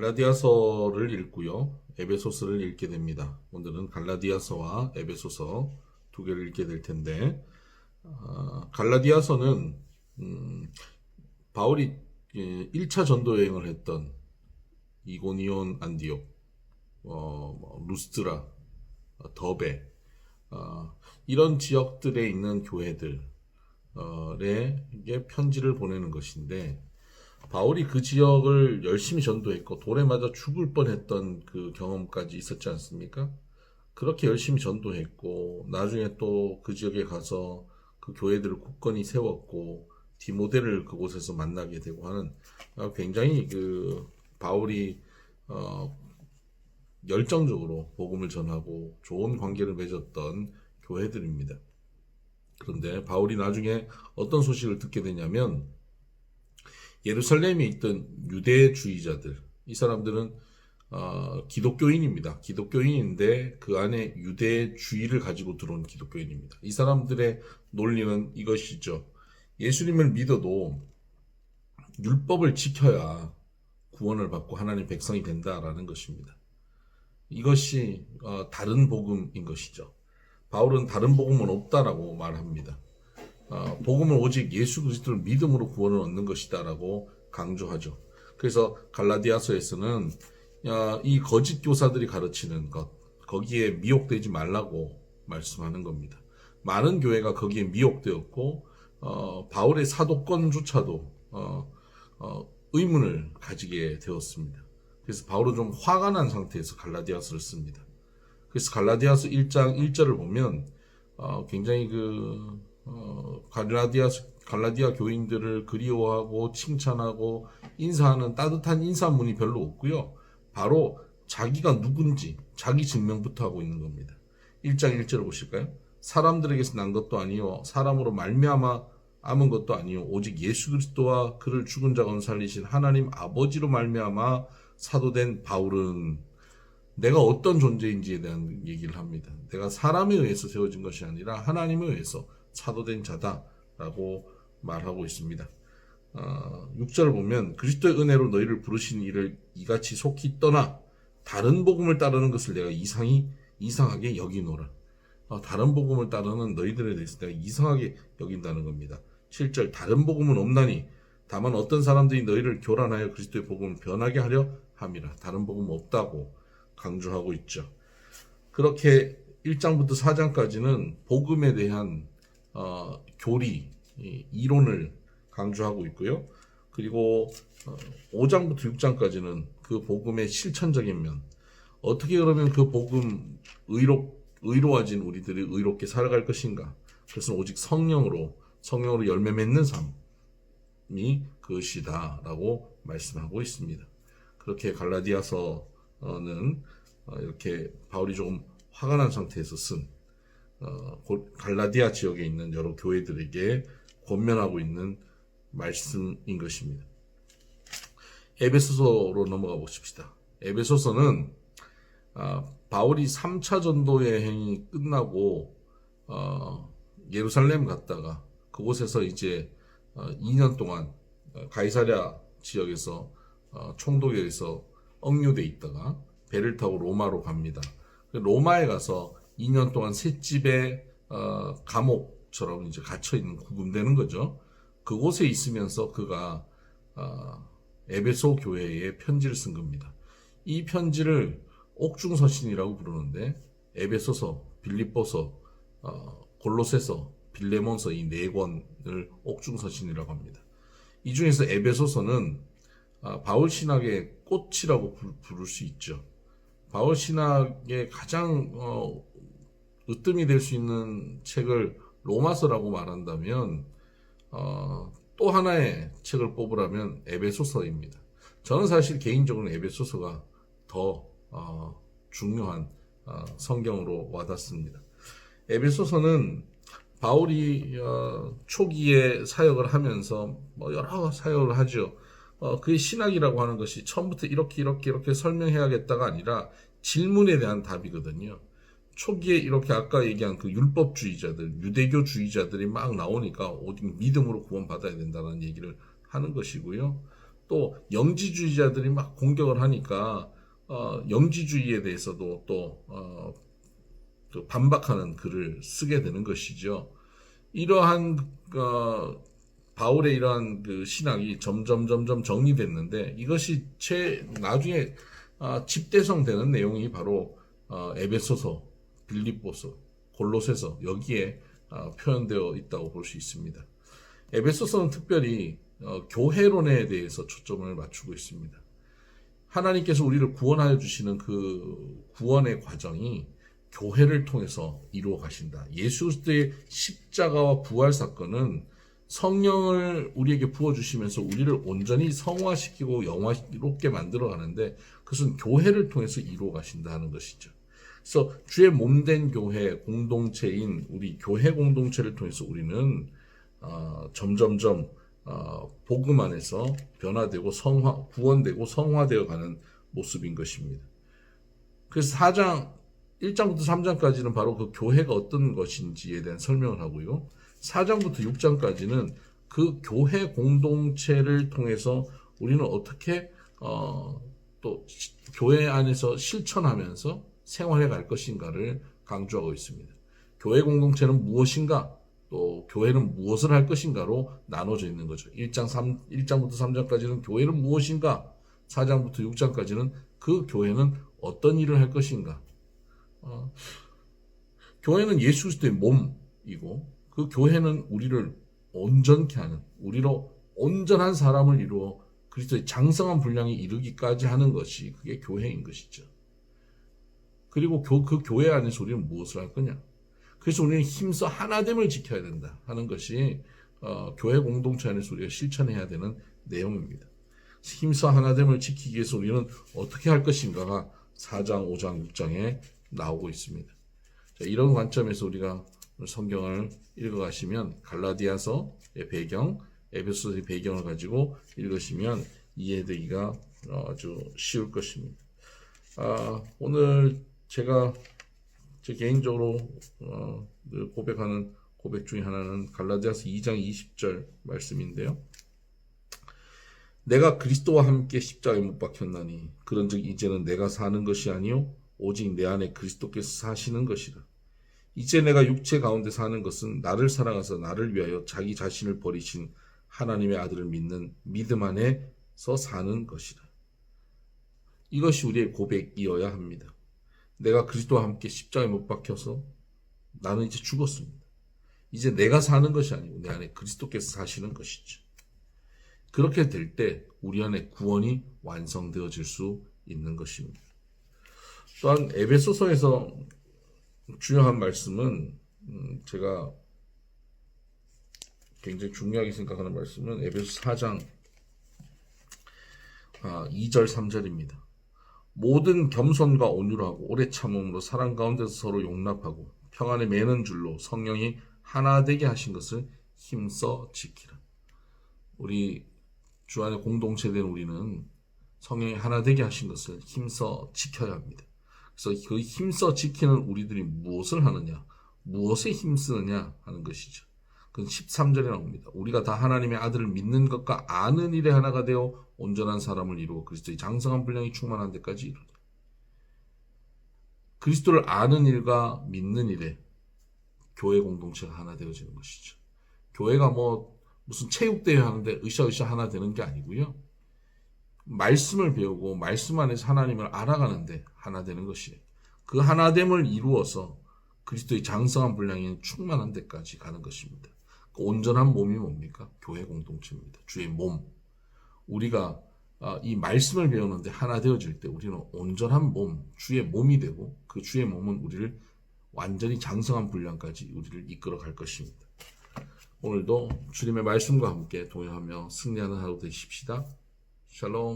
갈라디아서를 읽고요. 에베소서를 읽게 됩니다. 오늘은 갈라디아서와 에베소서 두 개를 읽게 될 텐데, 갈라디아서는 바울이 1차 전도 여행을 했던 이고니온, 안디옥, 루스트라, 더베, 이런 지역들에 있는 교회들에 편지를 보내는 것인데, 바울이 그 지역을 열심히 전도했고 돌에 맞아 죽을 뻔했던 그 경험까지 있었지 않습니까? 그렇게 열심히 전도했고 나중에 또 그 지역에 가서 그 교회들을 굳건히 세웠고 디모데를 그곳에서 만나게 되고 하는 굉장히 그 바울이 열정적으로 복음을 전하고 좋은 관계를 맺었던 교회들입니다. 그런데 바울이 나중에 어떤 소식을 듣게 되냐면 예루살렘에 있던 유대주의자들, 이 사람들은 기독교인입니다. 기독교인인데 그 안에 유대주의를 가지고 들어온 기독교인입니다. 이 사람들의 논리는 이것이죠. 예수님을 믿어도 율법을 지켜야 구원을 받고 하나님 백성이 된다라는 것입니다. 이것이 다른 복음인 것이죠. 바울은 다른 복음은 없다라고 말합니다. 복음은 오직 예수 그리스도를 믿음으로 구원을 얻는 것이다라고 강조하죠. 그래서 갈라디아서에서는 이 거짓 교사들이 가르치는 것, 거기에 미혹되지 말라고 말씀하는 겁니다. 많은 교회가 거기에 미혹되었고 바울의 사도권조차도 의문을 가지게 되었습니다. 그래서 바울은 좀 화가 난 상태에서 갈라디아서를 씁니다. 그래서 갈라디아서 1장 1절을 보면 굉장히 갈라디아 교인들을 그리워하고 칭찬하고 인사하는 따뜻한 인사문이 별로 없고요. 바로 자기가 누군지 자기 증명부터 하고 있는 겁니다. 1장 1절을 보실까요? 사람들에게서 난 것도 아니요 사람으로 말미암아 암은 것도 아니요 오직 예수 그리스도와 그를 죽은 자 가운데 살리신 하나님 아버지로 말미암아 사도된 바울은 내가 어떤 존재인지에 대한 얘기를 합니다. 내가 사람에 의해서 세워진 것이 아니라 하나님에 의해서 사도된 자다라고 말하고 있습니다. 6절을 보면 그리스도의 은혜로 너희를 부르신 이를 이같이 속히 떠나 다른 복음을 따르는 것을 내가 이상하게 여기노라. 다른 복음을 따르는 너희들에 대해서 내가 이상하게 여긴다는 겁니다. 7절 다른 복음은 없나니 다만 어떤 사람들이 너희를 교란하여 그리스도의 복음을 변하게 하려 함이라. 다른 복음은 없다고 강조하고 있죠. 그렇게 1장부터 4장까지는 복음에 대한 교리, 이론을 강조하고 있고요. 그리고 5장부터 6장까지는 그 복음의 실천적인 면, 어떻게 그러면 그 복음 의로워진 우리들이 의롭게 살아갈 것인가? 그것은 오직 성령으로 열매 맺는 삶이 그것이다라고 말씀하고 있습니다. 그렇게 갈라디아서는 이렇게 바울이 조금 화가 난 상태에서 쓴 갈라디아 지역에 있는 여러 교회들에게 권면하고 있는 말씀인 것입니다. 에베소서로 넘어가 보십시다. 에베소서는 바울이 3차 전도 여행이 끝나고 예루살렘 갔다가 그곳에서 이제 2년 동안 가이사랴 지역에서 총독에서 억류돼 있다가 배를 타고 로마로 갑니다. 로마에 가서 2년 동안 셋집의 감옥처럼 이제 갇혀 있는 구금되는 거죠. 그곳에 있으면서 그가 에베소 교회에 편지를 쓴 겁니다. 이 편지를 옥중서신이라고 부르는데 에베소서, 빌립보서, 골로새서, 빌레몬서 이 네 권을 옥중서신이라고 합니다. 이 중에서 에베소서는 바울 신학의 꽃이라고 부를 수 있죠. 바울 신학의 가장 으뜸이 될 수 있는 책을 로마서라고 말한다면 또 하나의 책을 뽑으라면 에베소서입니다. 저는 사실 개인적으로 에베소서가 더 중요한 성경으로 와닿습니다. 에베소서는 바울이 초기에 사역을 하면서 여러 사역을 하죠. 그의 신학이라고 하는 것이 처음부터 이렇게 설명해야겠다가 아니라 질문에 대한 답이거든요. 초기에 이렇게 아까 얘기한 그 율법주의자들, 유대교주의자들이 막 나오니까 오직 믿음으로 구원받아야 된다는 얘기를 하는 것이고요. 또 영지주의자들이 막 공격을 하니까 영지주의에 대해서도 또 반박하는 글을 쓰게 되는 것이죠. 이러한 바울의 이러한 그 신학이 점점 정리됐는데 이것이 나중에 집대성되는 내용이 바로 에베소서, 빌립보서, 골로새서 여기에 표현되어 있다고 볼 수 있습니다. 에베소서는 특별히 교회론에 대해서 초점을 맞추고 있습니다. 하나님께서 우리를 구원하여 주시는 그 구원의 과정이 교회를 통해서 이루어 가신다. 예수 그리스도의 십자가와 부활 사건은 성령을 우리에게 부어주시면서 우리를 온전히 성화시키고 영화롭게 만들어 가는데 그것은 교회를 통해서 이루어 가신다는 것이죠. 그래서 주의 몸된 교회 공동체인 우리 교회 공동체를 통해서 우리는 점점점 복음 안에서 변화되고 구원되고 성화되어 가는 모습인 것입니다. 그래서 1장부터 3장까지는 바로 그 교회가 어떤 것인지에 대한 설명을 하고요. 4장부터 6장까지는 그 교회 공동체를 통해서 우리는 어떻게 또 교회 안에서 실천하면서 생활해 갈 것인가를 강조하고 있습니다. 교회 공동체는 무엇인가? 또 교회는 무엇을 할 것인가로 나눠져 있는 거죠. 1장부터 3장까지는 교회는 무엇인가? 4장부터 6장까지는 그 교회는 어떤 일을 할 것인가? 교회는 예수 그리스도의 몸이고 그 교회는 우리를 온전케 하는 우리로 온전한 사람을 이루어 그리스도의 장성한 분량에 이르기까지 하는 것이 그게 교회인 것이죠. 그리고 그 교회 안에서 우리는 무엇을 할 거냐? 그래서 우리는 힘써 하나됨을 지켜야 된다 하는 것이 교회 공동체 안에서 우리가 실천해야 되는 내용입니다. 힘써 하나됨을 지키기 위해서 우리는 어떻게 할 것인가가 4장, 5장, 6장에 나오고 있습니다. 자, 이런 관점에서 우리가 성경을 읽어가시면 갈라디아서의 배경, 에베소서의 배경을 가지고 읽으시면 이해되기가 아주 쉬울 것입니다. 오늘 제가 제 개인적으로 늘 고백하는 고백 중에 하나는 갈라디아서 2장 20절 말씀인데요. 내가 그리스도와 함께 십자가에 못 박혔나니 그런즉 이제는 내가 사는 것이 아니요 오직 내 안에 그리스도께서 사시는 것이라. 이제 내가 육체 가운데 사는 것은 나를 사랑하사 나를 위하여 자기 자신을 버리신 하나님의 아들을 믿는 믿음 안에서 사는 것이라. 이것이 우리의 고백이어야 합니다. 내가 그리스도와 함께 십자가에 못 박혀서 나는 이제 죽었습니다. 이제 내가 사는 것이 아니고 내 안에 그리스도께서 사시는 것이죠. 그렇게 될 때 우리 안에 구원이 완성되어질 수 있는 것입니다. 또한 에베소서에서 중요한 말씀은 제가 굉장히 중요하게 생각하는 말씀은 에베소 4장 2절 3절입니다. 모든 겸손과 온유하고 오래 참음으로 사랑 가운데서 서로 용납하고 평안에 매는 줄로 성령이 하나 되게 하신 것을 힘써 지키라. 우리 주 안에 공동체된 우리는 성령이 하나 되게 하신 것을 힘써 지켜야 합니다. 그래서 그 힘써 지키는 우리들이 무엇을 하느냐, 무엇에 힘쓰느냐 하는 것이죠. 그건 13절에 나옵니다. 우리가 다 하나님의 아들을 믿는 것과 아는 일에 하나가 되어 온전한 사람을 이루어 그리스도의 장성한 분량이 충만한 데까지 이르라. 그리스도를 아는 일과 믿는 일에 교회 공동체가 하나 되어지는 것이죠. 교회가 무슨 체육대회 하는데 으쌰으쌰 하나 되는 게 아니고요. 말씀을 배우고 말씀 안에서 하나님을 알아가는데 하나 되는 것이에요. 그 하나됨을 이루어서 그리스도의 장성한 분량이 충만한 데까지 가는 것입니다. 그 온전한 몸이 뭡니까? 교회 공동체입니다. 주의 몸. 우리가 이 말씀을 배우는데 하나 되어질 때 우리는 온전한 몸, 주의 몸이 되고 그 주의 몸은 우리를 완전히 장성한 분량까지 우리를 이끌어 갈 것입니다. 오늘도 주님의 말씀과 함께 동행하며 승리하는 하루 되십시다. 샬롬.